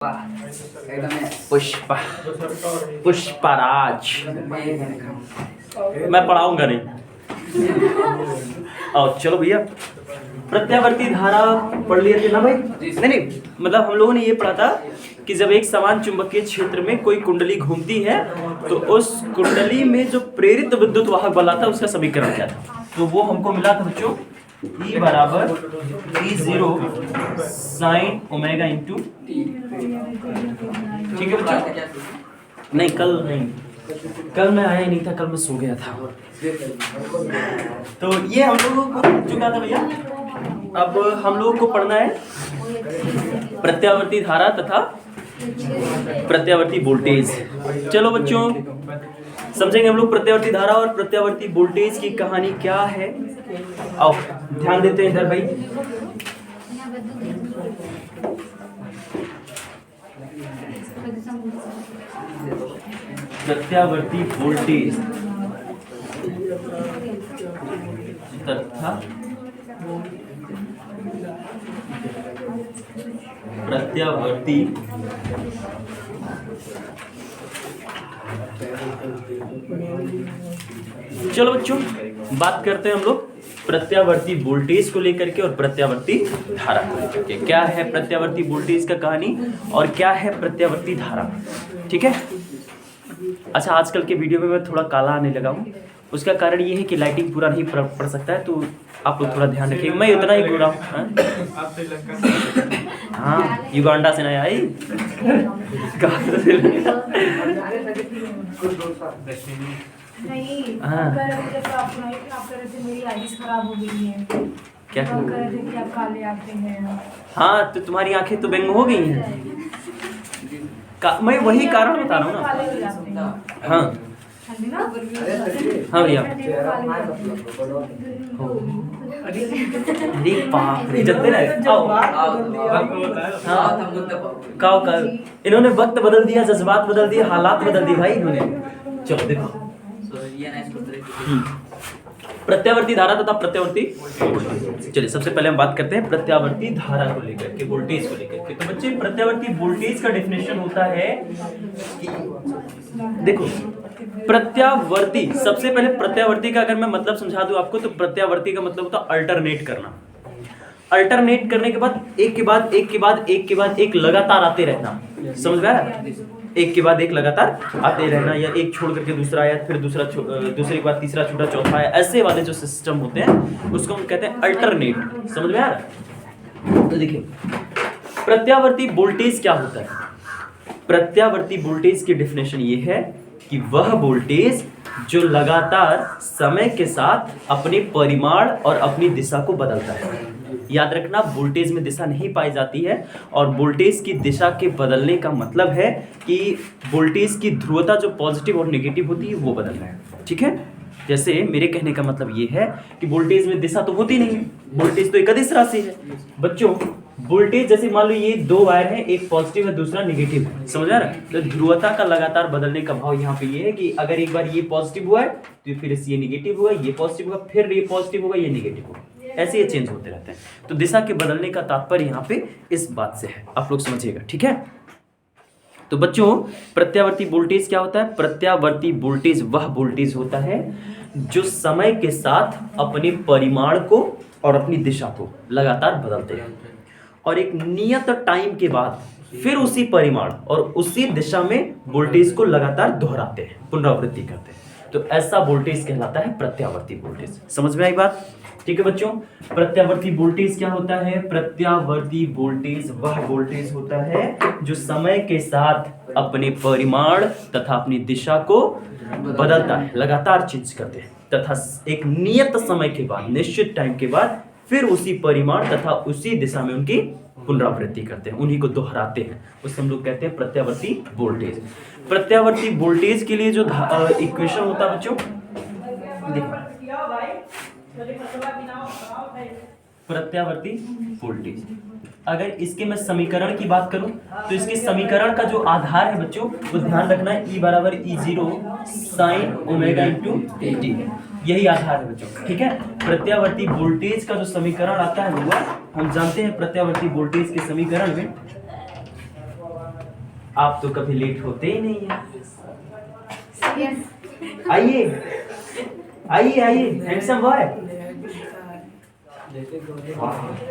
पुष्पा पुष्पराज मैं पढ़ाऊंगा नहीं। आओ चलो भैया, प्रत्यावर्ती धारा पढ़ लिए थे ना भाई? नहीं, मतलब हम लोगों ने ये पढ़ा था कि जब एक समान चुंबकीय क्षेत्र में कोई कुंडली घूमती है तो उस कुंडली में जो प्रेरित विद्युत वाहक बल आता है उसका समीकरण क्या था। तो वो हमको मिला था बच्चों, E बराबर E0 sign omega into T. ठीक है बच्चों? नहीं कल नहीं, कल मैं आया ही नहीं था, कल मैं सो गया था। तो ये हम लोगों को चुका था भैया। अब हम लोगों को पढ़ना है प्रत्यावर्ती धारा तथा प्रत्यावर्ती वोल्टेज। चलो बच्चों समझेंगे हम लोग प्रत्यावर्ती धारा और प्रत्यावर्ती वोल्टेज की कहानी क्या है। आओ ध्यान देते हैं इधर भाई। प्रत्यावर्ती वोल्टेज तथा प्रत्यावर्ती चलो बच्चों बात करते हैं हम लोग प्रत्यावर्ती वोल्टेज को लेकर के और प्रत्यावर्ती धारा को लेकर के। क्या है प्रत्यावर्ती वोल्टेज का कहानी और क्या है प्रत्यावर्ती धारा, ठीक है? अच्छा, आजकल के वीडियो में मैं थोड़ा काला आने लगा हूँ, उसका कारण ये है कि लाइटिंग पूरा नहीं पड़ सकता है, तो आप लोग थोड़ा ध्यान रखिएगा। मैं इतना ही गोरा हूँ। हाँ, युगांडा से नहीं आई। नहीं, मेरी आईज खराब हो गई है। क्या कह रहे थे कि आप काले आते हैं। हाँ, तो तुम्हारी आंखें तो बैंग हो गई हैं। मैं वही कारण बता रहा हूँ ना। हाँ हाँ भैया। अरे बाप रे, जल्दी ना आओ। इन्होंने वक्त बदल दिया, जज्बात बदल दिए, हालात बदल दिए भाई इन्होंने। चलो देखो, प्रत्यावर्ती धारा तथा प्रत्यावर्ती। चलिए सबसे पहले हम बात करते हैं प्रत्यावर्ती धारा को लेकर के, वोल्टेज को लेकर के। तो बच्चे प्रत्यावर्ती वोल्टेज का डेफिनेशन होता है कि देखो प्रत्यावर्ती, सबसे पहले प्रत्यावर्ती का अगर मैं मतलब समझा दूं आपको, तो प्रत्यावर्ती का मतलब होता है अल्टरनेट करना। अल्टरनेट करने के बाद एक के बाद एक के बाद एक के बाद एक लगातार आते रहना, समझ में आया? एक के बाद एक लगातार आते रहना, या एक छोड़ करके दूसरा आया, फिर दूसरे के बाद तीसरा छूटा, चौथा आया, ऐसे वाले जो सिस्टम होते हैं उसको हम कहते हैं अल्टरनेट। समझ में आ रहा है? तो देखिए प्रत्यावर्ती वोल्टेज क्या होता है। प्रत्यावर्ती वोल्टेज की डेफिनेशन ये है कि वह वोल्टेज जो लगातार समय के साथ अपने परिमाण और अपनी दिशा को बदलता है। याद रखना, वोल्टेज में दिशा नहीं पाई जाती है, और वोल्टेज की दिशा के बदलने का मतलब है कि वोल्टेज की ध्रुवता जो पॉजिटिव और नेगेटिव होती है वो बदलना है, ठीक है? जैसे मेरे कहने का मतलब ये है कि वोल्टेज में दिशा तो होती नहीं है, वोल्टेज तो एक अदिश राशि है। बच्चों वोल्टेज जैसे मान लो ये दो वायर है, एक पॉजिटिव है दूसरा नेगेटिव है, समझ आ रहा है? तो ध्रुवता का लगातार बदलने का भाव यहाँ पे ये है कि अगर एक बार ये पॉजिटिव हुआ है तो फिर ये नेगेटिव हुआ, ये पॉजिटिव हुआ, फिर ये पॉजिटिव होगा, ये नेगेटिव होगा, ऐसे ये चेंज होते रहते हैं। तो दिशा के बदलने का तात्पर्य यहाँ पे इस बात से है, आप लोग समझिएगा, ठीक है? तो बच्चों प्रत्यावर्ती वोल्टेज क्या होता है? प्रत्यावर्ती वोल्टेज वह वोल्टेज होता है जो समय के साथ अपने परिमाण को और अपनी दिशा को लगातार बदलते हैं, और एक नियत टाइम के बाद फिर उसी परिमाण और उसी दिशा में वोल्टेज को लगातार दोहराते हैं, पुनरावृत्ति करते हैं। तो ऐसा वोल्टेज कहलाता है प्रत्यावर्ती वोल्टेज। समझ में आई बात? ठीक है बच्चों, प्रत्यावर्ती वोल्टेज क्या होता है? प्रत्यावर्ती वोल्टेज वह वोल्टेज होता है जो समय के साथ अपने परिमाण तथा अपनी दिशा को बदलता है, लगातार चेंज करते हैं, तथा एक नियत समय के बाद, निश्चित टाइम के बाद फिर उसी परिमाण तथा उसी दिशा में उनकी पुनरावृत्ति करते हैं, उन्हीं को दोहराते हैं। उसको हम लोग कहते हैं प्रत्यावर्ती वोल्टेज। प्रत्यावर्ती वोल्टेज के लिए जो इक्वेशन होता है बच्चों, प्रत्यावर्ती वोल्टेज, अगर इसके मैं समीकरण की बात करूं तो इसके समीकरण का जो आधार है बच्चों वो ध्यान रखना है, E बराबर E0 sign omega into T, यही आधार है बच्चों, ठीक है? प्रत्यावर्ती वोल्टेज का जो समीकरण आता है वो हम जानते हैं, प्रत्यावर्ती वोल्टेज के समीकरण में आप तो कभी लेट होते ही नहीं है। यस। आइए आइए आइए, हैंडसम बॉय।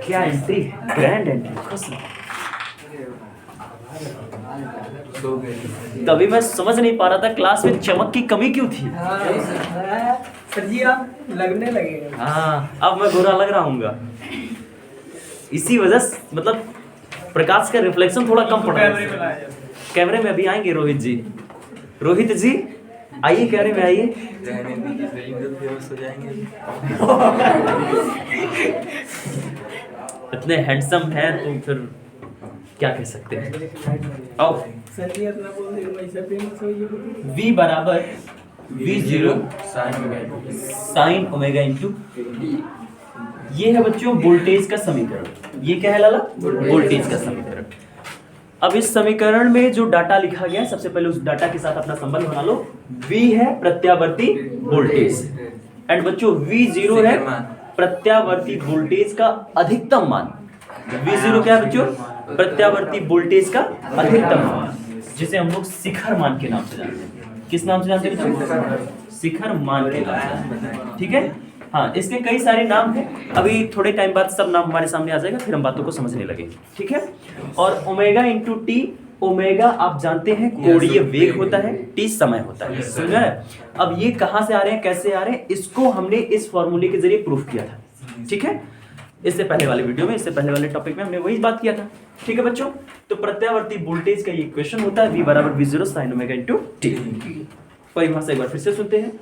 क्या एंट्री है, ग्रैंड एंट्री। तभी मैं समझ नहीं पा रहा था क्लास में चमक की कमी क्यों थी। सर जी आप लगने लगे। हाँ, अब मैं बुरा लग रहा हूँगा। इसी वजह से मतलब प्रकाश का रिफ्लेक्शन थोड़ा कम पड़ रहा है। कैमरे में अभी आएंगे रोहित जी। रोहित जी आइए, कैमरे में आइए। इतने हैंडसम हैं तो फिर क्या कह सकते हैं। आओ। सर जी अपना बोल दे वैसे फेमस हो ये। V बराबर V0 साइन ओमेगा इंटू ये है बच्चों वोल्टेज का समीकरण। ये क्या है लाला? वोल्टेज का समीकरण। अब इस समीकरण में जो डाटा लिखा गया है, सबसे पहले उस डाटा के साथ अपना संबंध बना लो। V है प्रत्यावर्ती वोल्टेज एंड बच्चों V0 है प्रत्यावर्ती वोल्टेज का अधिकतम मान। V0 क्या है बच्चों? प्रत्यावर्ती वोल्टेज का अधिकतम मान, जिसे हम लोग शिखर मान के नाम से जानते हैं। किस नाम से जानते हैं बच्चों? शिखर मान के नाम से। ठीक है, हाँ, इसके कई सारे नाम हैं। अभी थोड़े टाइम बाद सब नाम हमारे सामने आ जाएगा, फिर हम बातों को समझने लगेंगे। ठीक है, और ओमेगा इंटू टी, ओमेगा आप जानते हैं कोणीय वेग होता है, टी समय होता है। समझा है? अब ये कहाँ से आ रहे हैं, कैसे आ रहे हैं, इसको हमने इस फॉर्मूले के जरिए प्रूफ किया था। ठीक है, इससे पहले वाले वीडियो में, इससे पहले वाले टॉपिक में हमने वही बात किया था। ठीक है बच्चों, तो प्रत्यावर्ती वोल्टेज का ये इक्वेशन होता है V बराबर V0 sign omega into T. परिभाषा एक बार फिर से सुनते हैं।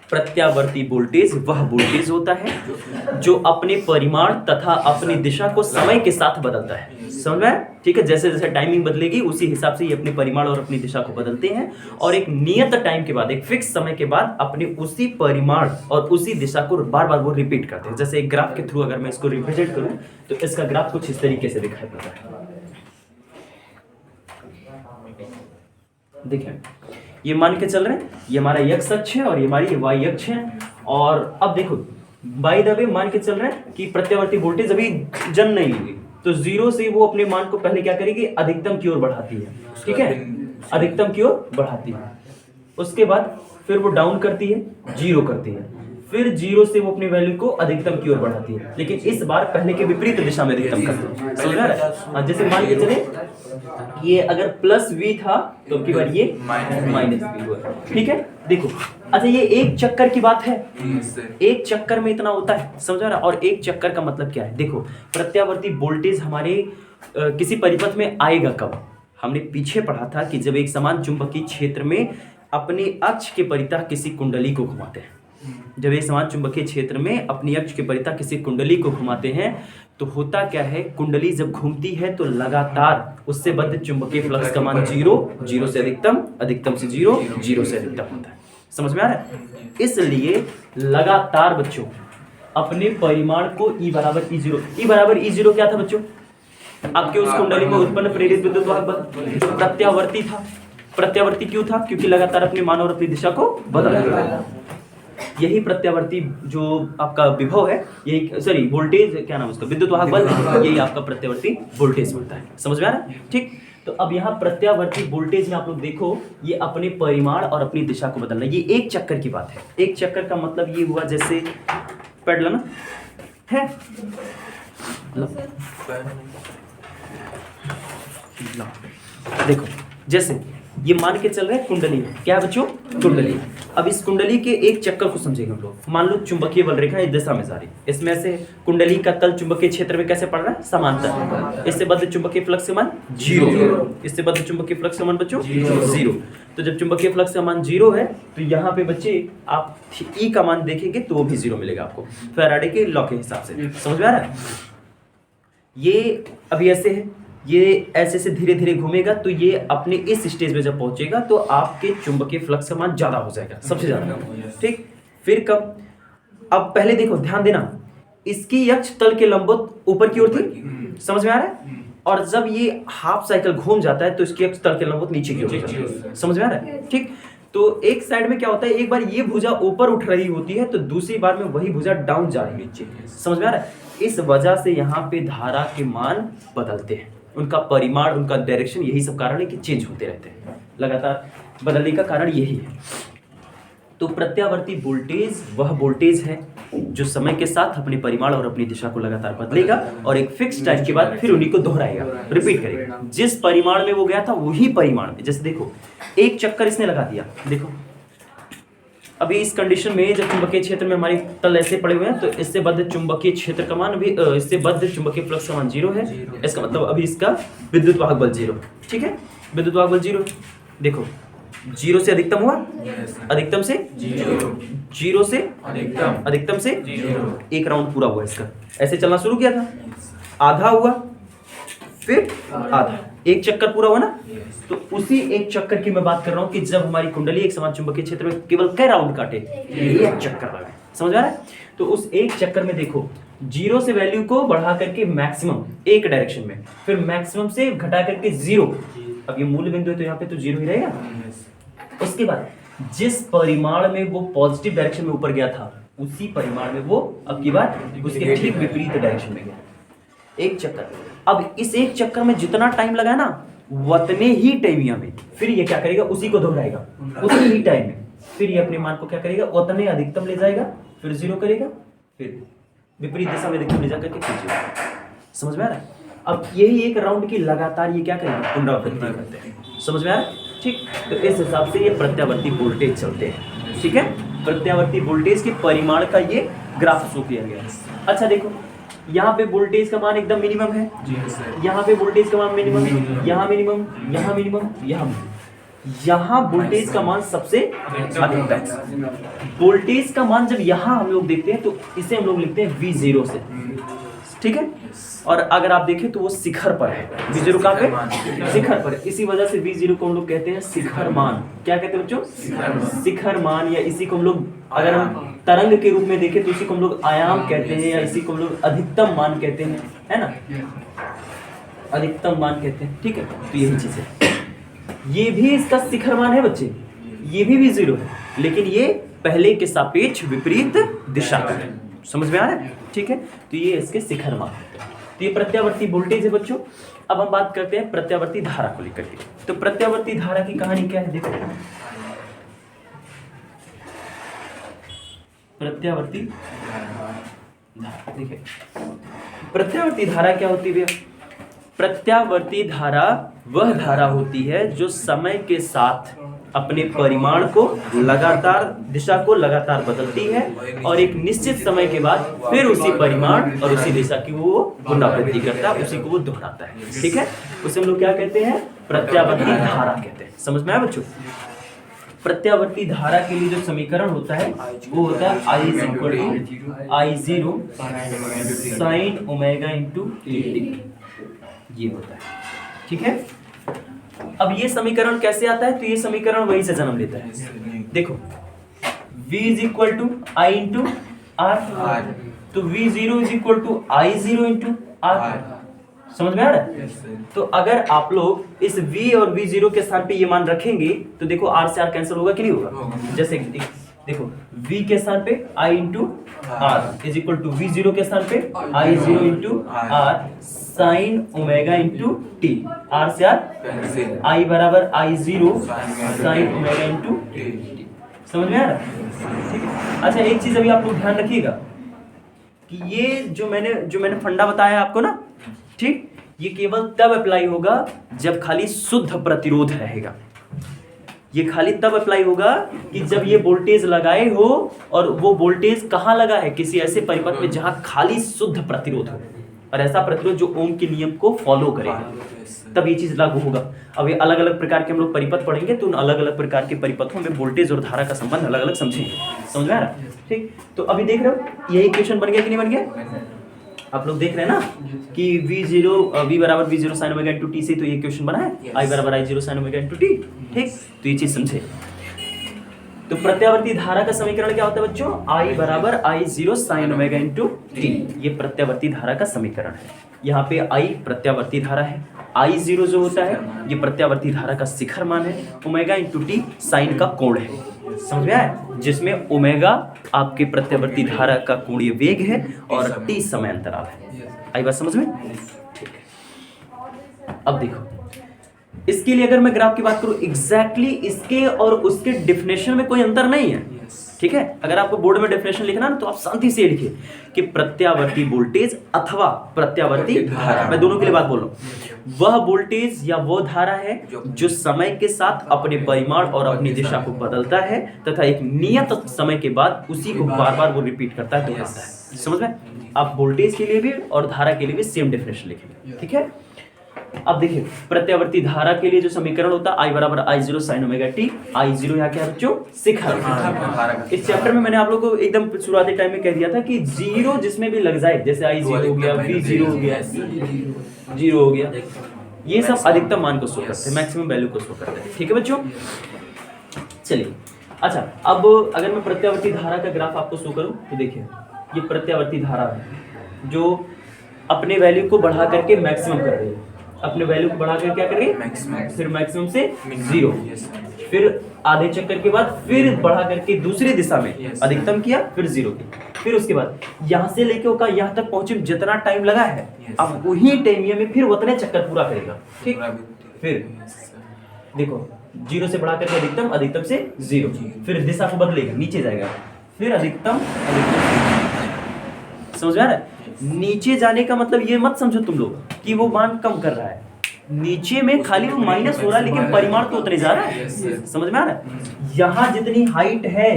प्रत्यावर्ती वोल्टेज वह वोल्टेज होता है जो अपने परिमाण तथा अपनी दिशा को समय के साथ बदलता है। समझ में? ठीक है, जैसे जैसे टाइमिंग बदलेगी उसी हिसाब से ये अपने परिमाण और अपनी दिशा को बदलते हैं और एक नियत टाइम के बाद, एक फिक्स समय के बाद अपने उसी परिमाण और उसी दिशा को बार बार वो रिपीट करते हैं। जैसे एक ग्राफ के थ्रू अगर मैं इसको रिप्रेजेंट करूं तो इसका ग्राफ कुछ इस तरीके से दिखाई पड़ता है। देखिए, ये मान के चल रहे हैं, ये हमारा x अक्ष है और ये हमारी y अक्ष है। और अब देखो बाय द वे मान के चल रहे हैं कि प्रत्यावर्ती वोल्टेज अभी जन्म नहीं ली, तो जीरो से वो अपने मान को पहले क्या करेगी, अधिकतम की ओर बढ़ाती है। ठीक है, अधिकतम की ओर बढ़ाती है, उसके बाद फिर वो डाउन करती है, जीरो करती है, फिर जीरो से वो अपनी वैल्यू को अधिकतम की ओर बढ़ाती है, लेकिन इस बार पहले के विपरीत दिशा में अधिकतम करती है। समझ रहा है? जैसे मान के चले ये अगर प्लस v था तो अब की बार ये माइनस v हुआ। ठीक है, देखो, अच्छा ये एक चक्कर की बात है, एक चक्कर में इतना होता है। समझ रहा? और एक चक्कर का मतलब क्या है, देखो प्रत्यावर्ती वोल्टेज हमारे किसी परिपथ में आएगा कब? हमने पीछे पढ़ा था कि जब एक समान चुंबकीय क्षेत्र में अपने अक्ष के परितः किसी कुंडली को घुमाते हैं। जब एक समान चुंबकीय क्षेत्र में अपनी अक्ष के परितः किसी कुंडली को घुमाते हैं तो होता क्या है, कुंडली जब घूमती है तो लगातार उससे बद्ध चुंबकीय फ्लक्स का मान जीरो, जीरो से अधिकतम, अधिकतम से जीरो, जीरो से अधिकतम होता है। समझ में आ रहा है? इसलिए लगातार बच्चों अपने परिमाण को E बराबर E0, E बराबर E0 क्या था बच्चों? आपके उस कुंडली में उत्पन्न प्रेरित विद्युत वाहक बल जो प्रत्यावर्ती था। प्रत्यावर्ती क्यों था? क्योंकि लगातार अपने मान और अपनी दिशा को बदल रहा है। यही प्रत्यावर्ती जो आपका विभव है, यही सॉरी वोल्टेज, क्या नाम उसका, विद्युत वाहक बल, यही आपका प्रत्यावर्ती वोल्टेज होता है। समझ में आ रहा है? ठीक, तो अब यहाँ प्रत्यावर्ती वोल्टेज में आप लोग देखो, ये अपने परिमाण और अपनी दिशा को बदलना, ये एक चक्कर की बात है। एक चक्कर का मतलब ये हुआ, जैसे पढ़ लो ना, है देखो, जैसे ये मान के चल रहे हैं कुंडली है, क्या है बच्चों? कुंडली। अब इस कुंडली के एक चक्कर को समझेंगे हम लोग। मान लो चुंबकीय बल रेखा इस दिशा में जा रही है, इसमें से कुंडली का तल चुंबकीय क्षेत्र में कैसे पड़ रहा है? समांतर। इससे बद्ध चुंबकीय फ्लक्स का मान जीरो, इससे बद्ध चुंबकीय फ्लक्स का मान बच्चों जीरो। तो जब चुंबकीय फ्लक्स का मान जीरो है तो यहाँ पे बच्चे आप ई का मान देखेंगे तो वो भी जीरो मिलेगा आपको, फैराडे के लॉ के हिसाब से। समझ में आ रहा है? ये अभी ऐसे है, ये ऐसे से धीरे धीरे घूमेगा तो ये अपने इस स्टेज में जब पहुंचेगा तो आपके चुंबकीय फ्लक्स का मान ज्यादा हो जाएगा, सबसे ज्यादा। ठीक, फिर कब? अब पहले देखो, ध्यान देना, इसकी अक्ष तल के लंबवत ऊपर की ओर थी। समझ में आ रहा है? और जब ये हाफ साइकिल घूम जाता है तो इसकी अक्ष तल के लंबवत नीचे की ओर जाती है। समझ में आ रहा है? ठीक, तो एक साइड में क्या होता है, एक बार ये भुजा ऊपर उठ रही होती है तो दूसरी बार में वही भुजा डाउन जा रही है नीचे। समझ में आ रहा है? इस वजह से यहाँ पे धारा के मान बदलते हैं। उनका परिमाण, उनका डायरेक्शन, यही सब कारण है कि चेंज होते रहते हैं, लगातार बदलने का कारण यही है। तो प्रत्यावर्ती वोल्टेज वह वोल्टेज है जो समय के साथ अपने परिमाण और अपनी दिशा को लगातार बदलेगा और एक फिक्स टाइम के बाद फिर उन्हीं को दोहराएगा, रिपीट करेगा। जिस परिमाण में वो गया था वही परिमाण में, जैसे देखो एक चक्कर इसने लगा दिया, देखो अभी इस कंडीशन में जब चुंबकीय क्षेत्र में हमारे तल ऐसे पड़े हुए हैं तो इससे बद्ध चुंबकीय क्षेत्र का मान भी इससे बद्ध चुंबकीय फ्लक्स का मान 0 है। इसका मतलब अभी इसका विद्युत वाहक बल 0, ठीक है, विद्युत वाहक बल 0। देखो 0 से अधिकतम हुआ, अधिकतम से 0 से अधिकतम से 0, एक राउंड पूरा हुआ इसका, ऐसे चलना शुरू किया था, आधा हुआ फिर आधा, एक चक्कर पूरा हुआ ना। तो उसी एक चक्कर की मैं बात कर रहा हूं कि जब हमारी कुंडली एक समान चुंबकीय क्षेत्र में केवल कई राउंड काटे, एक चक्कर लगा, समझ आ रहा है। तो उस एक चक्कर में देखो 0 से वैल्यू को बढ़ा करके मैक्सिमम एक डायरेक्शन में, फिर मैक्सिमम से घटा करके 0, अब ये मूल बिंदु है तो यहाँ पे तो 0 ही रहेगा। उसके बाद जिस परिमाण में वो पॉजिटिव डायरेक्शन में ऊपर गया था उसी परिमाण में वो अब की बार उसके ठीक विपरीत डायरेक्शन में गया, एक चक्कर। अब इस एक चक्कर में जितना टाइम लगा ना उतने ही टाइम में फिर ये क्या करेगा, उसी को दोहराएगा उसी ही टाइम में, फिर ये अपने मान को क्या करेगा, उतने अधिकतम ले जाएगा, फिर 0 करेगा, फिर विपरीत दिशा में अधिकतम ले जाकर के फिर 0। समझ में आ रहा है। अब यही एक राउंड की लगातार ये क्या करेगा, पुनरावृत्ति करते हैं, समझ में आ रहा है। ठीक, तो इस हिसाब से ये प्रत्यावर्ती वोल्टेज चलते हैं, ठीक है। प्रत्यावर्ती वोल्टेज के परिमाण का ये ग्राफ शो किया गया है। अच्छा देखो यहाँ पे वोल्टेज का मान एकदम मिनिमम है, यहाँ पे वोल्टेज का मान मिनिमम, यहाँ मिनिमम, यहाँ मिनिमम, यहाँ वोल्टेज का मान सबसे अधिकतम। वोल्टेज का मान जब यहाँ हम लोग देखते हैं तो इसे हम लोग लिखते हैं V0 से, ठीक है। और अगर आप देखें तो वो शिखर पर है, V0 कहाँ पे, शिखर पर। इसी वजह से V0 को हम लोग कहते हैं शिखर मान। क्या कहते हैं बच्चों, शिखर मान, या इसी को हम लोग अगर हम तरंग के रूप में देखें तो इसी को हम लोग आयाम कहते हैं, या इसी को हम लोग अधिकतम मान कहते हैं, है ना, अधिकतम मान कहते हैं, ठीक है। तो यही चीज है, ये भी इसका शिखर मान है बच्चे, ये भी V0 है, लेकिन ये पहले के सापेक्ष विपरीत दिशा का है, समझ में आ रहा है, ठीक है। तो ये इसके शिखर मान है। तो ये प्रत्यावर्ती वोल्टेज है बच्चों। अब हम बात करते हैं प्रत्यावर्ती धारा को लेकर के। तो प्रत्यावर्ती धारा की कहानी क्या है, देखो प्रत्यावर्ती धारा, देखिए प्रत्यावर्ती धारा क्या होती है। प्रत्यावर्ती धारा वह धारा होती है जो समय के साथ अपने परिमाण को लगातार, दिशा को लगातार बदलती है और एक निश्चित समय के बाद फिर उसी परिमाण और उसी दिशा की वो पुनरावृत्ति करता है, उसी को वो दोहराता है, ठीक है। उसे हम लोग क्या कहते हैं, प्रत्यावर्ती धारा कहते हैं। समझ में आया बच्चों। प्रत्यावर्ती धारा के लिए जो समीकरण होता है वो होता है I0 sin omega into t, ये होता है, ठीक है। अब ये समीकरण कैसे आता है, तो ये समीकरण वहीं से जन्म लेता है। देखो V is equal to I into R, तो V0 is equal to I0 into R। समझ में आ रहा है। तो अगर आप लोग इस V और V0 के स्थान पे ये मान रखेंगे तो देखो R से R कैंसिल होगा कि नहीं होगा। जैसे देखो V के स्थान पे I into R is equal to V0 के स्थान पे I0 into R sine omega into T, R से R, I बराबर I0 sign omega into T. समझ में आ रहा है, ठीक है। अच्छा एक चीज अभी आप लोग ध्यान रखिएगा कि ये जो मैंने फंडा बताया आपको ना, ठीक, ये केवल तब अप्लाई होगा जब खाली शुद्ध प्रतिरोध रहेगा। ये खाली तब अप्लाई होगा कि जब ये वोल्टेज लगाए हो और वो वोल्टेज कहाँ लगा है, किसी ऐसे परिपथ में जहां खाली शुद्ध प्रतिरोध हो, और ऐसा प्रतिरोध जो ओम के नियम को फॉलो करेगा, तब ये चीज लागू होगा। अब ये अलग अलग प्रकार के हम लोग परिपथ पढ़ेंगे तो उन अलग अलग प्रकार के परिपथों में वोल्टेज और धारा का संबंध अलग अलग समझेंगे। समझ में आ रहा है, ठीक। तो अभी देख रहे हो ये इक्वेशन बन गया कि नहीं बन गया, आप लोग देख रहे हैं ना कि V बराबर V0 sin omega into T से तो ये इक्वेशन बना है, I बराबर I0 sin omega into T, ठीक। तो ये चीज समझे। तो प्रत्यावर्ती धारा का समीकरण क्या होता है बच्चों, I बराबर I0 sin omega into T, ये प्रत्यावर्ती धारा का समीकरण है। यहाँ पे I प्रत्यावर्ती धारा है, I0 जो होता है ये प्रत्यावर्ती धारा का शिखर मान है, ओमेगा इंटू टी साइन का कोण है। समझ में आया, जिसमें ओमेगा आपके प्रत्यावर्ती धारा का कोणीय वेग है और टी समय अंतराल है। आई बात समझ में, ठीक है। अब देखो, इसके लिए अगर मैं ग्राफ की बात करूं, एग्जैक्टली इसके और उसके डेफिनेशन में कोई अंतर नहीं है, ठीक है। अगर आपको बोर्ड में डेफिनेशन लिखना ना तो आप शांति से लिखिए कि प्रत्यावर्ती वोल्टेज अथवा प्रत्यावर्ती धारा, मैं दोनों के लिए बात बोल रहा हूं, वह वोल्टेज या वो धारा है जो समय के साथ अपने परिमाण और अपनी दिशा को बदलता है तथा एक नियत समय के बाद उसी को बार बार वो रिपीट करता है, दोहराता है। समझ में? आप वोल्टेज के लिए भी और धारा के लिए भी सेम डेफिनेशन लिखेंगे, ठीक है। अब देखिए, प्रत्यावर्ती धारा के लिए जो समीकरण होता है I बराबर I0 sin omega t, I0 यहाँ क्या है बच्चों? शिखर। इस चैप्टर में मैंने आप लोगों को एकदम शुरुआती टाइम में कह दिया था कि जीरो जिसमें भी लग जाए, जैसे I0 हो गया, V0 हो गया, 0 हो गया, ये सब अधिकतम मान को शो करते हैं, मैक्सिमम वैल्यू को शो करते हैं, ठीक है बच्चों। चलिए, अच्छा, अब अगर मैं प्रत्यावर्ती धारा का ग्राफ आपको शो करूं तो देखिए, ये प्रत्यावर्ती धारा है जो अपने वैल्यू को बढ़ा करके मैक्सिमम कर रही है, अपने वैल्यू को बढ़ा कर क्या कर रही है? फिर मैक्सिमम से 0, फिर आधे चक्कर के बाद फिर बढ़ा करके दूसरी दिशा में अधिकतम किया, फिर 0 किया, फिर उसके बाद यहाँ से लेके होकर यहाँ तक पहुंचे जितना टाइम लगा है, अब वही टाइम में फिर उतने चक्कर पूरा करेगा, ठीक। फिर देखो, 0 से बढ़ा करके अधिकतम, अधिकतम से 0, फिर दिशा को बदलेगा, नीचे जाएगा, फिर अधिकतम, समझ में आ रहा है? नीचे जाने का मतलब ये मत समझो तुम लोग कि वो मान कम कर रहा है, नीचे में खाली वो माइनस हो रहा है लेकिन परिमाण तो उतने जा रहा है, समझ में आ रहा है? यहाँ जितनी हाइट है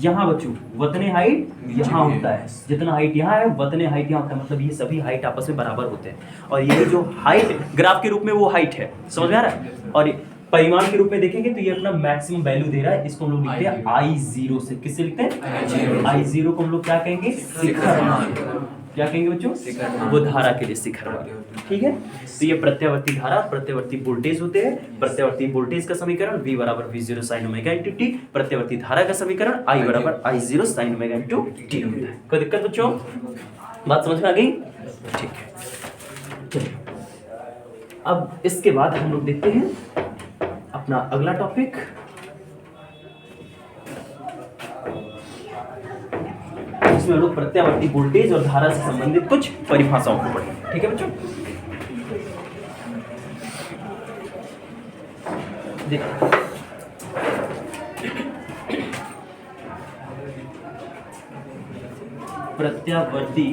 यहाँ बच्चों, उतने हाइट यहाँ होता है, जितना हाइट यहाँ है उतने हाइट यहाँ होता है, मतलब ये सभी हाइट आपस में बराबर होते हैं, और ये जो हाइट ग्राफ के रूप में वो हाइट है, समझ में आ रहा है? और परिमाण के रूप में देखेंगे तो ये अपना मैक्सिमम वैल्यू दे रहा है, इसको हम लोग लिखते हैं I0 से, किससे लिखते हैं? I0 को हम लोग क्या कहेंगे? शिखर मान। क्या कहेंगे बच्चों? वो धारा के लिए शिखर मान, ठीक है। तो ये प्रत्यावर्ती धारा, प्रत्यावर्ती वोल्टेज होते हैं। प्रत्यावर्ती वोल्टेज का समीकरण V बराबर V0 sin omega into T, प्रत्यावर्ती धारा का समीकरण I बराबर I0 sin omega into T होता है। कोई दिक्कत बच्चों? बात समझ में आ गई? ठीक है, चलिए अब इसके बाद हम लोग देखते हैं अपना अगला टॉपिक, इसमें हम लोग प्रत्यावर्ती वोल्टेज और धारा से संबंधित कुछ परिभाषाओं को पढ़ेंगे, ठीक है बच्चों। देखो, प्रत्यावर्ती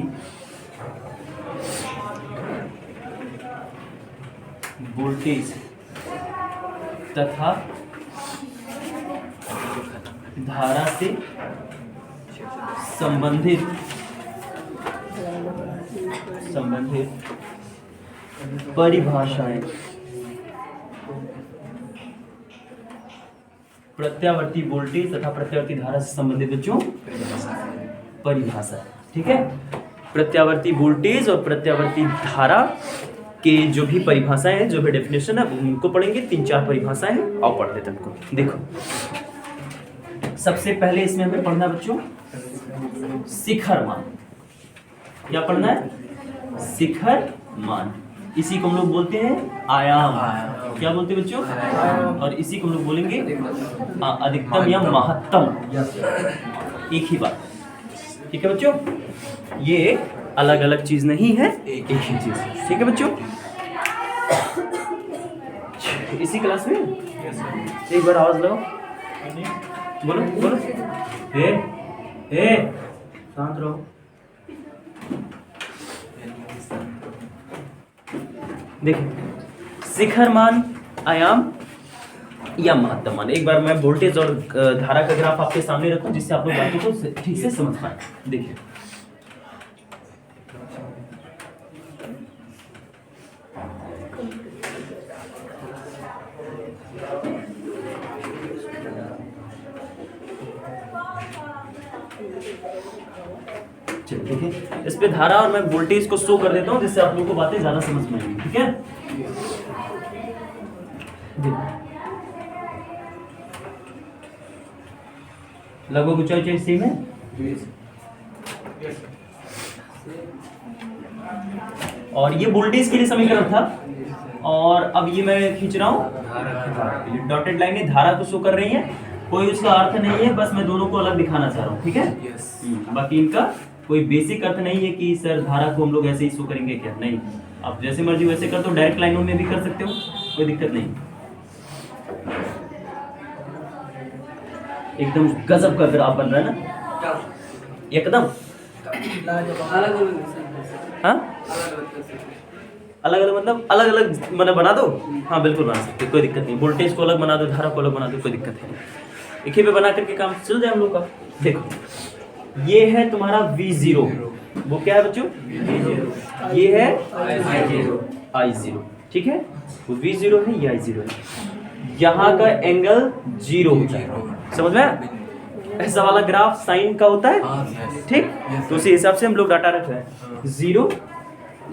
वोल्टेज तथा धारा से संबंधित परिभाषाएं, प्रत्यावर्ती वोल्टेज तथा प्रत्यावर्ती धारा से संबंधित बच्चों परिभाषा, ठीक है। प्रत्यावर्ती वोल्टेज और प्रत्यावर्ती धारा के जो भी परिभाषाएं हैं, जो भी डेफिनेशन है, उनको पढ़ेंगे। 3-4 परिभाषाएं हैं, आओ पढ़ लेते हैं उनको। देखो, सबसे पहले इसमें हमें पढ़ना बच्चों शिखर मान। क्या पढ़ना है? शिखर मान। इसी को हम लोग बोलते हैं आयाम। क्या बोलते हैं बच्चों? और इसी को हम लोग बोलेंगे अधिकतम या महत्तम, एक ही बात, ठीक है बच्चों। ये अलग अलग चीज नहीं है, एक ही चीज, ठीक है बच्चों। इसी क्लास में एक बार आवाज लगाओ, बोलो बोलो, ए शांत रहो। देखिए, शिखर मान, आयाम या महत्तम मान। एक बार मैं वोल्टेज और धारा का ग्राफ आपके सामने रखूं जिससे आप लोग बातों को ठीक से समझ पाए। देखिए, देखिए, इस पे धारा और मैं वोल्टेज को शो कर देता हूं जिससे आप लोगों को बातें ज्यादा समझ में आएंगी, ठीक है। लगभग ऊंचाई सेम है। और ये वोल्टेज के लिए समीकरण था, और अब ये मैं खींच रहा हूँ, डॉटेड लाइनें धारा को शो कर रही है। कोई उसका अर्थ नहीं है, बस मैं दोनों को अलग दिखाना चाह रहा हूँ, ठीक है। बाकी इनका कोई बेसिक अर्थ नहीं है कि सर धारा को हम लोग ऐसे ही शो करेंगे, क्या नहीं। आप जैसे मर्जी वैसे कर दो, डायरेक्ट लाइनों में भी कर सकते हो, कोई दिक्कत नहीं। एकदम गजब का ग्राफ बन रहा है ना, एकदम। हाँ अलग अलग मतलब अलग अलग मतलब बना दो, हाँ बिल्कुल बना सकते, कोई दिक्कत नहीं। वोल्टेज को अलग बना दो, धारा को अलग बना दो, कोई दिक्कत नहीं। एक ही पे बना करके काम चल जाए हम लोग का। देखो ये है तुम्हारा V0, वो क्या है बच्चों? V0। ये है I0, ठीक है? वो V0 है, ये I0 है। यहाँ का एंगल 0 होता है, समझ में? ऐसा वाला ग्राफ साइन का होता है, ठीक? तो उसी हिसाब से हम लोग डाटा रख रहे हैं। 0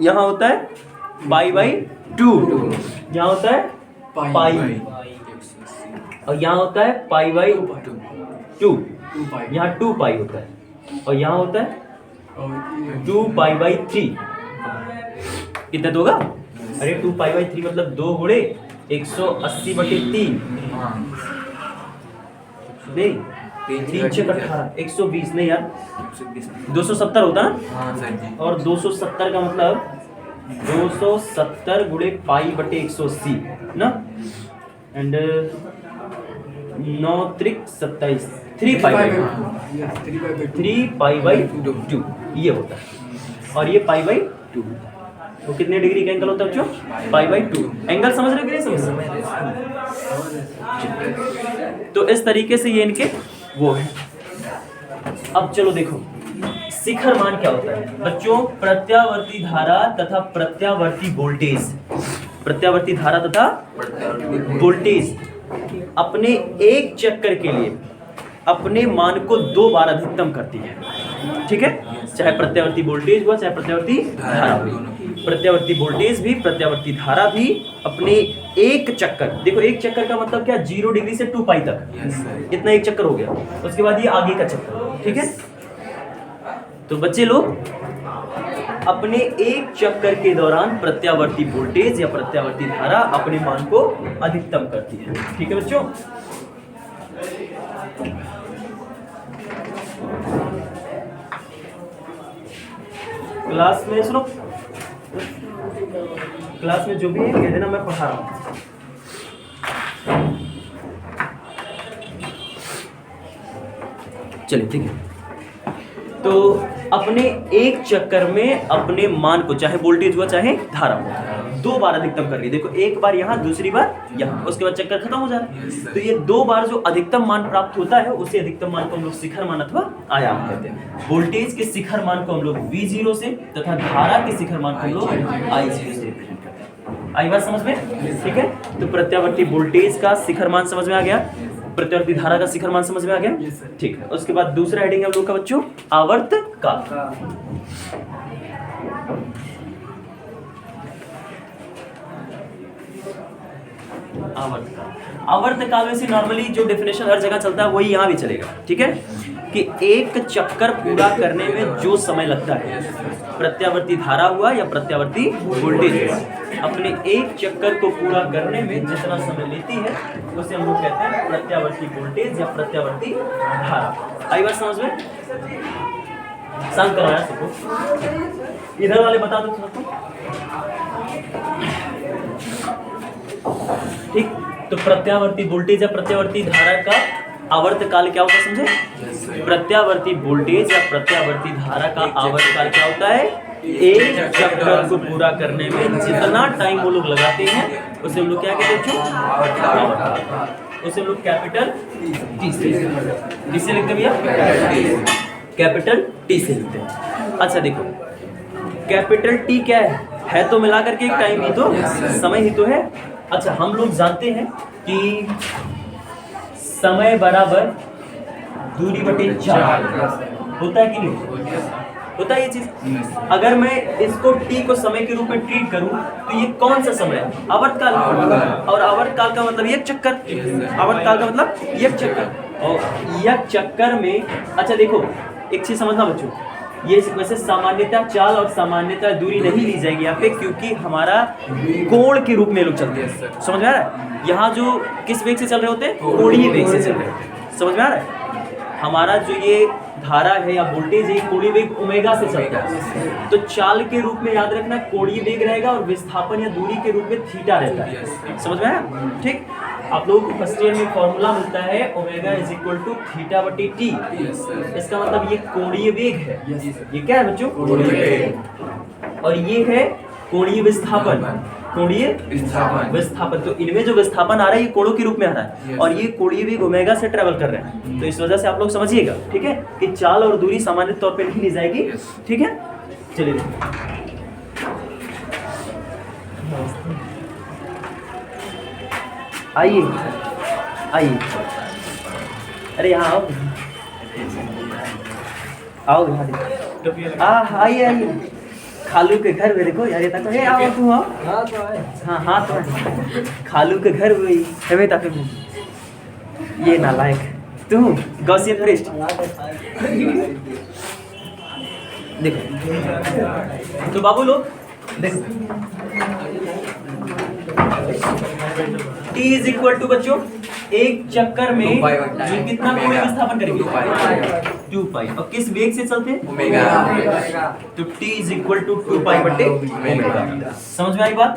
यहाँ होता है π/2, यहाँ होता है पाई, और यहाँ होता है π/2, यहाँ 2 पाई होता है, और यहाँ होता है 2 π/3। कितना तो होगा? अरे 2 π/3 मतलब 2 गुणे 180/3 नहीं, 3 6 18 120 नहीं यार, 270 होता ना, और 270 का मतलब 270 गुणे π/180 ना, एंड 9 त्रिक 27, 3 π/2 ये होता है, और ये π/2। तो कितने डिग्री का एंगल होता है बच्चों? π/2। एंगल समझ रहे हो कि नहीं समझ रहे? तो इस तरीके से ये इनके वो है। अब चलो देखो शिखर मान क्या होता है बच्चों? प्रत्यावर्ती धारा तथा प्रत्यावर्ती वोल्टेज, प्रत्यावर्ती धारा तथा वोल्टेज अपने एक चक्कर के लिए अपने मान को 2 बार अधिकतम करती है, ठीक है? चाहे प्रत्यावर्ती वोल्टेज हुआ चाहे प्रत्यावर्ती धारा हुई, प्रत्यावर्ती वोल्टेज भी प्रत्यावर्ती धारा भी अपने एक चक्कर, देखो एक चक्कर का मतलब क्या? 0 डिग्री से 2 पाई तक, इतना एक चक्कर हो गया। उसके बाद ये आगे का चक्कर, ठीक है? तो बच्चे लोग अपने एक चक्कर के दौरान प्रत्यावर्ती वोल्टेज या प्रत्यावर्ती धारा अपने मान को अधिकतम करती है, ठीक है बच्चों? क्लास में सुनो, क्लास में जो भी है कह देना मैं पढ़ा रहा हूँ। चलिए ठीक है। तो अपने एक चक्कर में अपने मान को, चाहे वोल्टेज हुआ चाहे धारा हुआ, 2 बार अधिकतम कर ली। देखो एक बार यहाँ, दूसरी बार यहाँ, उसके बाद चक्कर खत्म हो जा रहा है। तो ये 2 बार जो अधिकतम मान प्राप्त होता है उसे अधिकतम मान को हम लोग शिखर मान अथवा आयाम कहते हैं। वोल्टेज के शिखर मान को हम लोग V0 से तथा धारा के शिखर मान को हम लोग I0 से रिप्रेजेंट करते हैं। आई बात समझ में? ठीक है। तो प्रत्यावर्ती वोल्टेज का शिखर मान समझ में आ गया, प्रत्यावर्ती धारा का शिखर मान समझ में आ गया, ठीक है। उसके बाद दूसरा हेडिंग है हम लोग का बच्चों आवर्त काल। आवर्त काल में से नॉर्मली जो डेफिनेशन हर जगह चलता है वही यहाँ भी चलेगा, ठीक है, कि एक चक्कर पूरा करने में जो समय लगता है, प्रत्यावर्ती धारा हुआ या प्रत्यावर्ती वोल्टेज हुआ, अपने एक चक्कर को पूरा करने में जितना समय लेती है उसे हम लोग कहते हैं प्रत्यावर्ती वोल्टेज या प्रत्यावर्ती धारा। आई बात समझ में? शांत कराया सबको, इधर वाले बता दो सबको, ठीक। तो प्रत्यावर्ती वोल्टेज या प्रत्यावर्ती धारा का आवर्त काल क्या होता है समझे? प्रत्यावर्ती वोल्टेज या प्रत्यावर्ती धारा का आवर्त काल क्या होता है? एक चक्कर को पूरा करने में जितना टाइम वो लोग लगाते हैं उसे हम लोग क्या कहते हैं? उसे हम लोग कैपिटल टी से लिखते हैं भैया, कैपिटल टी से लिखते हैं। अच्छा देखो कैपिटल टी क्या है तो मिला करके एक टाइम ही तो, समय ही तो है। अच्छा हम लोग जानते हैं कि समय बराबर दूरी बटे 4 होता है कि नहीं होता है ये चीज। अगर मैं इसको t को समय के रूप में ट्रीट करूं तो ये कौन सा समय है? आवर्त काल। और आवर्त काल का मतलब एक चक्कर, आवर्त काल का मतलब एक चक्कर, और एक चक्कर में अच्छा देखो एक चीज समझना बच्चों, ये वैसे सामान्यतः चाल और सामान्यतः दूरी नहीं ली जाएगी यहाँ पे, क्योंकि हमारा कोण के रूप में लोग चलते हैं। समझ में आ रहा है? यहाँ जो किस वेग से चल रहे होते हैं? कोणीय वेग से चल रहे होते हैं। समझ में आ रहा है? हमारा जो ये धारा है या वोल्टेज है कोणीय वेग ओमेगा से चलता है। तो चाल के रूप में याद रखना कोणीय वेग रहेगा और विस्थापन या दूरी के रूप में थीटा रहता है। समझ में आया? ठीक। आप लोगों को फर्स्ट ईयर में फॉर्मूला मिलता है omega is equal to theta by T टी। इसका मतलब ये कोणीय वेग है। ये क्या है बच्चों? कोणीय वेग। और ये है कोणीय विस्थापन। कोणीय विस्थापन। तो इनमें जो विस्थापन आ रहा है ये कोणों के रूप में आ रहा है और ये कोणीय वेग ओमेगा से ट्रेवल कर रहे हैं। तो इस वजह से आप लोग समझिएगा, ठीक है, कि चाल और दूरी सामान्य तौर पे नहीं ली जाएगी। ठीक है, चलिए आइए आइए, अरे यहाँ आओ आओ यहाँ आइए आइए। खालू के घर में देखो यार, ये तक है, आओ तुम आओ। हाँ तो है। हाँ तो है। खालू के घर में हमें तक ये नालायक तू गॉसियन प्रेस्ट देखो। तो बाबू लोग देखो T इज इक्वल टू बच्चों एक चक्कर में ये कितना कोणीय विस्थापन करेंगे? 2 पाई। और किस वेग से चलते हैं? ओमेगा। तो T इज इक्वल टू 2 पाई बटे ओमेगा। समझ में आई बात?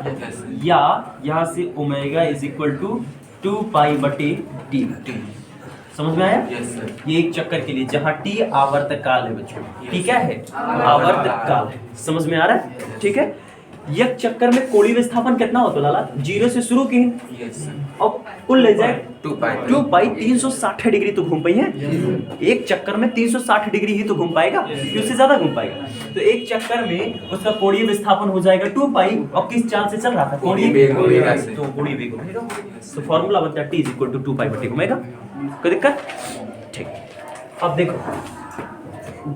या यहाँ से ओमेगा इज इक्वल टू 2 पाई बटे T। समझ में आया? ये एक चक्कर के लिए जहाँ T आवर्तकाल है बच्चों। T क्या है? आवर्तकाल है। समझ में आ रहा है? ठीक है। एक चक्कर में कोणीय विस्थापन कितना होता है लाला? 0 से शुरू की और कुल ले जाए 2 पाई 360 डिग्री तो घूम पाई है। एक चक्कर में 360 डिग्री ही तो घूम पाएगा, उससे ज्यादा घूम पाएगा। तो एक चक्कर में उसका कोणीय विस्थापन हो जाएगा 2 पाई। और किस चाल से चल रहा था? कोणीय वेग ओमेगा से। तो कोणीय वेग ओमेगा। तो फार्मूला बनता है T इज इक्वल टू 2 पाई बटे ओमेगा। कोई दिक्कत? ठीक। अब देखो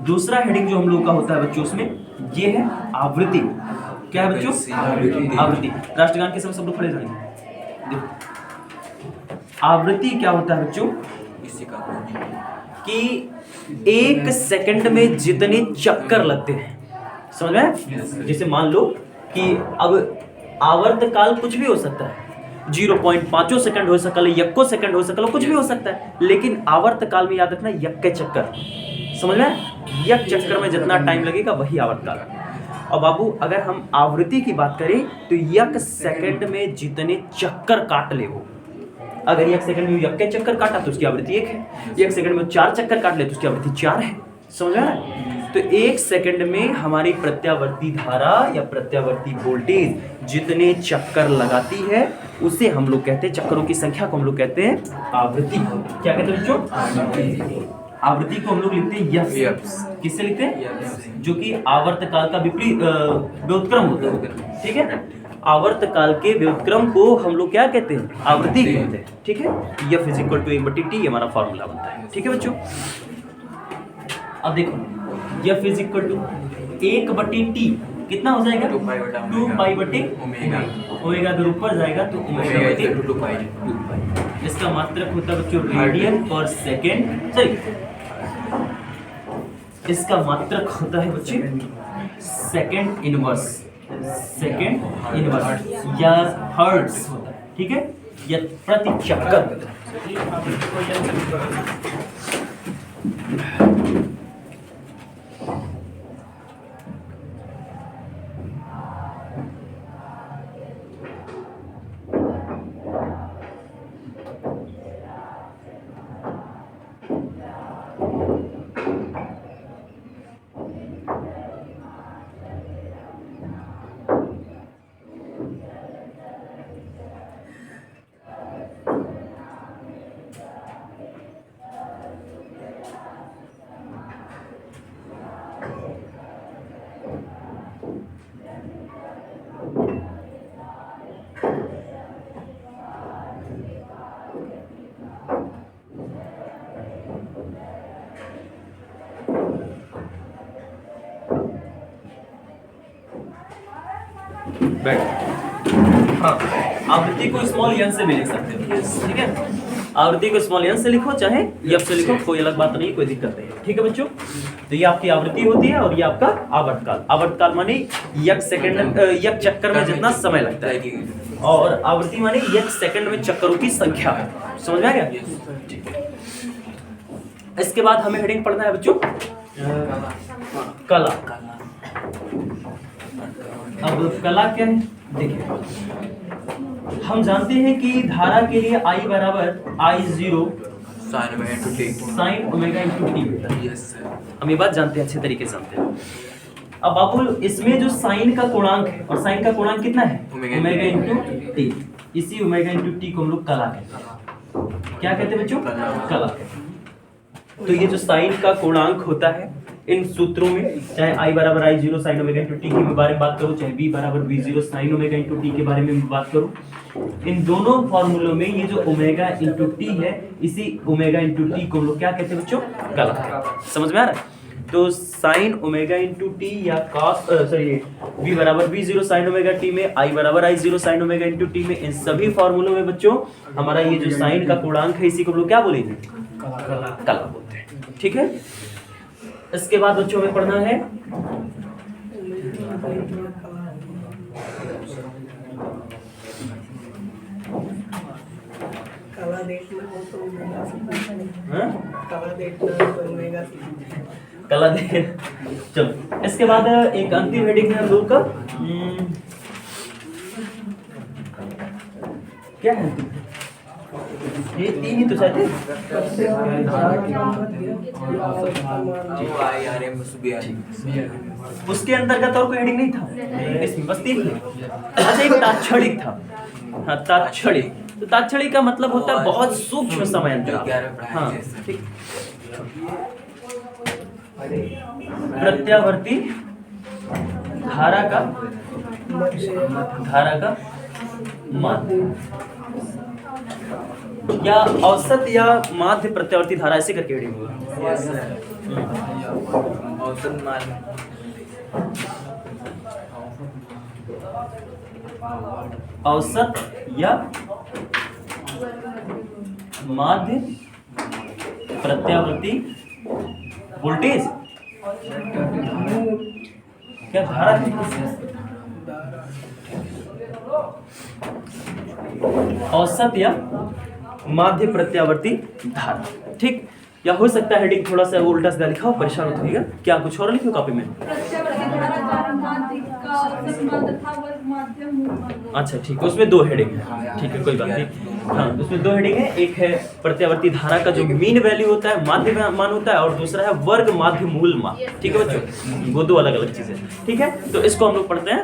दूसरा हेडिंग जो हम लोग का होता है बच्चों, उसमें ये है आवृत्ति। क्या है बच्चों? आवृत्ति। राष्ट्रगान के समय सब लोग खड़े रहेंगे। देखो आवृत्ति क्या होता है बच्चों? कि एक सेकंड में जितने चक्कर लगते हैं, समझ में? जैसे मान लो कि अब आवर्तकाल कुछ भी हो सकता है, 0.5 सेकंड हो सकता है, 1 सेकंड हो सकता है, कुछ भी हो सकता है। लेकिन आवर्तकाल में याद रखना 1 चक्कर। समझ में? 1 चक्कर में जितना टाइम लगेगा वही आवर्तकाल। और बाबू अगर हम आवृत्ति की बात करें तो 1 सेकंड में जितने चक्कर काट ले वो, अगर 1 सेकंड में 1 चक्कर काटा तो उसकी आवृत्ति 1 है। 1 सेकंड में 4 चक्कर काट ले तो उसकी आवृत्ति 4 है। समझ रहा है? तो 1 सेकंड में हमारी प्रत्यावर्ती धारा या प्रत्यावर्ती वोल्टेज जितने चक्कर लगाती है उसे हम लोग कहते हैं, चक्करों की संख्या को हम लोग कहते हैं आवृत्ति। क्या कहते हैं बच्चों? आवृत्ति को हम लोग लिखते हैं यफ। किससे लिखते हैं? जो कि आवर्तकाल का विपरीत व्युत्क्रम होता है। ठीक है, आवर्तकाल के व्युत्क्रम को हम लोग क्या कहते हैं? आवृत्ति कहते हैं। ठीक है, F is equal to 1/t हमारा फॉर्मूला बनता है। ठीक है बच्चों, अब देखो F is equal to 1/t कितना हो जाएगा? 2 पाई बटे ओमेगा। ओमेगा अगर ऊपर जाएगा तो ओमेगा बटे 2 पाई। इसका मात्रक होता है बच्चों रेडियन पर सेकेंड। चलिए इसका मात्रक होता है बच्चे सेकेंड इनवर्स। सेकेंड इनवर्स या हर्ट्ज होता है। ठीक है, या प्रति चक्कर। हाँ, आवृत्ति को स्मॉल एन से भी लिख सकते हो। ठीक है, आवृत्ति को स्मॉल एन से लिखो चाहे एफ से लिखो, कोई अलग बात नहीं, कोई दिक्कत नहीं। ठीक है बच्चों, तो ये आपकी आवृत्ति होती है और ये आपका आवर्तकाल। आवर्तकाल माने 1 सेकंड 1 चक्कर में जितना समय लगता है, और आवृत्ति माने 1 सेकंड में चक्करों की संख्या। समझ में आ गया? ठीक है, इसके बाद हमें हेडिंग पढ़ना है बच्चों कला। अब कला क्या है देखिए, हम जानते हैं कि धारा के लिए I बराबर I0 sign omega into T. हम ये बात जानते हैं, अच्छे तरीके से जानते हैं। अब बाबू इसमें जो साइन का कोणांक है, और साइन का कोणांक कितना है ओमेगा इंटू टी, इसी ओमेगा इंटू टी को हम लोग कला कहते हैं। क्या कहते हैं बच्चों? कला। तो ये जो साइन का कोणांक होता है इन सूत्रों में, चाहे I बराबर I0 sign omega into T के बारे में बात करूं, चाहे V बराबर V0 sign omega into T के बारे में बात करूं, इन दोनों फॉर्मूलों में ये जो ओमेगा इंटू टी है, इसी ओमेगा इंटू टी को हम लोग क्या कहते हैं बच्चों? कला। समझ में आ रहा है? तो साइन ओमेगा इंटू टी या कॉस V बराबर V0 साइन ओमेगा टी में, I बराबर I0 sign omega into T में, इन सभी फॉर्मूलों में बच्चों हमारा ये जो साइन का कोणांक है, इसी को हम लोग क्या बोलेंगे? कला बोलते हैं। ठीक है, इसके बाद बच्चों में पढ़ना है कला देखना हो तो ओमेगा सीखना। हाँ? कला देखना हो तो ओमेगा सीखना। कला देख। चलो इसके बाद एक अंतिम हेडिंग है हम लोग का, क्या है ये तीन ही तो शायद है। उसके अंतर्गत और कोई हेडिंग नहीं था इसमें, बस तीन थी। अच्छा एक तात्क्षणिक था। हाँ तात्क्षणिक, तो तात्क्षणिक का मतलब होता है बहुत सूक्ष्म समय अंतराल। हाँ ठीक। प्रत्यावर्ती धारा का माध्य या औसत या माध्य प्रत्यावर्ती धारा, ऐसे करके हेडिंग होगा। औसत मान औसत या माध्य प्रत्यावर्ती वोल्टेज क्या धारा है? औसत या माध्य प्रत्यावर्ती धारा। ठीक, या हो सकता है हेडिंग थोड़ा सा उल्टा सीधा लिखा हो, परेशान मत होइएगा। क्या कुछ और लिखो कॉपी में? अच्छा ठीक है, उसमें दो हेडिंग है। ठीक है कोई बात नहीं। हाँ उसमें दो हेडिंग है, एक है प्रत्यावर्ती धारा का जो मीन वैल्यू होता है, माध्य मान होता है, और दूसरा है वर्ग माध्य मूल मान। ठीक है बच्चों, वो दो अलग अलग चीजें। ठीक है, तो इसको हम लोग पढ़ते हैं।